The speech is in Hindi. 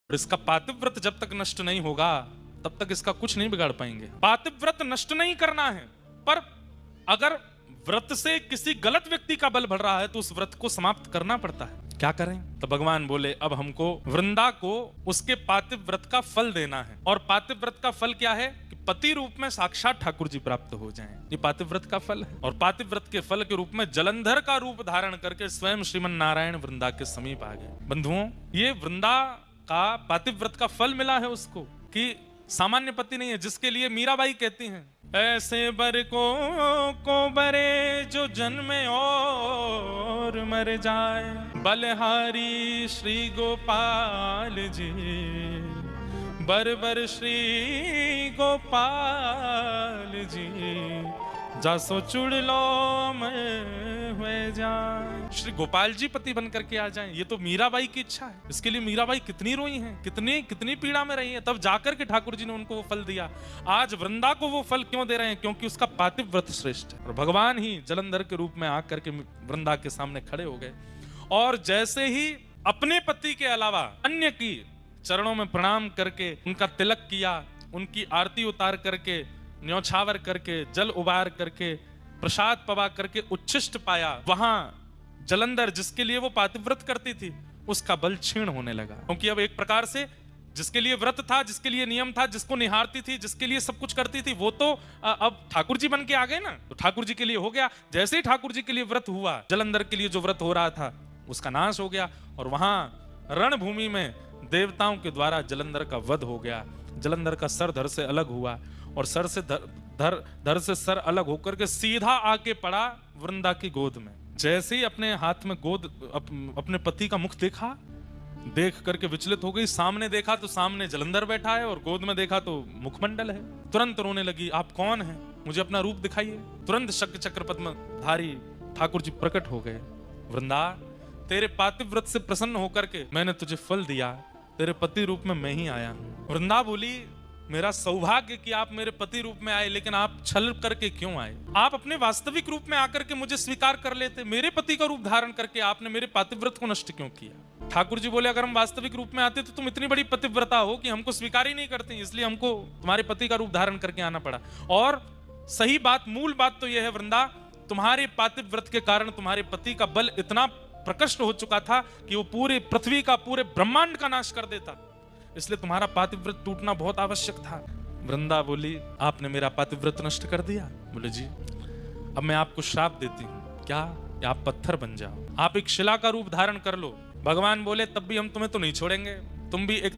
और इसका पातिव व्रत जब तक नष्ट नहीं होगा तब तक इसका कुछ नहीं बिगाड़ पाएंगे। पातिव व्रत नष्ट नहीं करना है, पर अगर व्रत से किसी गलत व्यक्ति का बल बढ़ रहा है तो उस व्रत को समाप्त करना पड़ता है। क्या करें? तो भगवान बोले अब हमको वृंदा को उसके पातिव व्रत का फल देना है। और पातिव व्रत का फल क्या है कि पति रूप में साक्षात ठाकुर जी प्राप्त हो जाएं। ये पातिव व्रत का फल है। और पातिव व्रत के फल के रूप में जलंधर का रूप धारण करके स्वयं श्रीमन नारायण वृंदा के समीप आ गए। बंधुओं, ये वृंदा का पातिव व्रत का फल मिला है उसको कि सामान्य पति नहीं है, जिसके लिए मीराबाई कहती हैं ऐसे बर को बरे जो जन्मे और मर जाए, बलहारी श्री गोपाल जी, बर बर श्री गोपाल जी, जासो चुड़ लो मैं हुए जाए। श्री गोपाल जी पति बन करके आ जाएं, ये तो मीराबाई की इच्छा है। इसके लिए मीराबाई कितनी रोई हैं, कितनी पीड़ा में रही है, तब जाकर के ठाकुर जी ने उनको वो फल दिया। आज वृंदा को वो फल क्यों दे रहे हैं? क्योंकि उसका पातिव व्रत श्रेष्ठ है। और भगवान ही जलंधर के रूप में आकर के वृंदा के सामने खड़े हो गए और जैसे ही अपने पति के अलावा अन्य की चरणों में प्रणाम करके उनका तिलक किया, उनकी आरती उतार करके, न्योछावर करके, जल उबार करके, प्रसाद पवा करके उच्छिष्ट पाया, वहां जलंधर जिसके लिए वो पातिव्रत करती थी उसका बल क्षीण होने लगा। क्योंकि अब एक प्रकार से जिसके लिए व्रत था, जिसके लिए नियम था, जिसको निहारती थी, जिसके लिए सब कुछ करती थी, वो तो अब ठाकुर जी बन के आ गए ना, तो ठाकुर जी के लिए हो गया। जैसे ही ठाकुर जी के लिए व्रत हुआ, जलंधर के लिए जो व्रत हो रहा था उसका नाश हो गया और वहां रणभूमि में देवताओं के द्वारा जलंधर का वध हो गया। जलंधर का सर धड़ से अलग हुआ और सर से धड़ से सर अलग होकर के सीधा आके पड़ा वृंदा की गोद में। जैसे ही अपने हाथ में अपने पति का मुख देखा, देख करके विचलित हो गई। सामने देखा तो सामने जलंधर बैठा है और गोद में देखा तो मुखमंडल है। तुरंत रोने लगी, आप कौन हैं? मुझे अपना रूप दिखाइए। तुरंत शंख चक्र पद्मधारी ठाकुर जी प्रकट हो गए। वृंदा, तेरे पातिव व्रत से प्रसन्न होकर के मैंने तुझे फल दिया, तेरे पति रूप में मैं ही आया हूं। वृंदा बोली, मेरा सौभाग्य कि आप मेरे पति रूप में आए, लेकिन आप छल करके क्यों आए? आप अपने वास्तविक रूप में आकर के मुझे स्वीकार कर लेते। मेरे पति का रूप धारण करके आपने मेरे पातिव्रत को नष्ट क्यों किया? ठाकुर जी बोले, अगर हम वास्तविक रूप में आते तो तुम इतनी बड़ी पतिव्रता हो कि हमको स्वीकार ही नहीं करते, इसलिए हमको तुम्हारे पति का रूप धारण करके आना पड़ा। और सही बात, मूल बात तो यह है वृंदा, तुम्हारे पातिव्रत के कारण तुम्हारे पति का बल इतना प्रकट हो चुका था कि वो पूरी पृथ्वी का, पूरे ब्रह्मांड का नाश कर देता, इसलिए तुम्हारा पातिव्रत टूटना बहुत आवश्यक था। वृंदा बोली, आपने मेरा पातिव्रत नष्ट कर दिया। बोले जी, अब मैं आपको श्राप देती हूँ। क्या? आप पत्थर बन जाओ, आप एक शिला का रूप धारण कर लो। भगवान बोले, तब भी हम तुम्हें तो नहीं छोड़ेंगे, तुम भी एक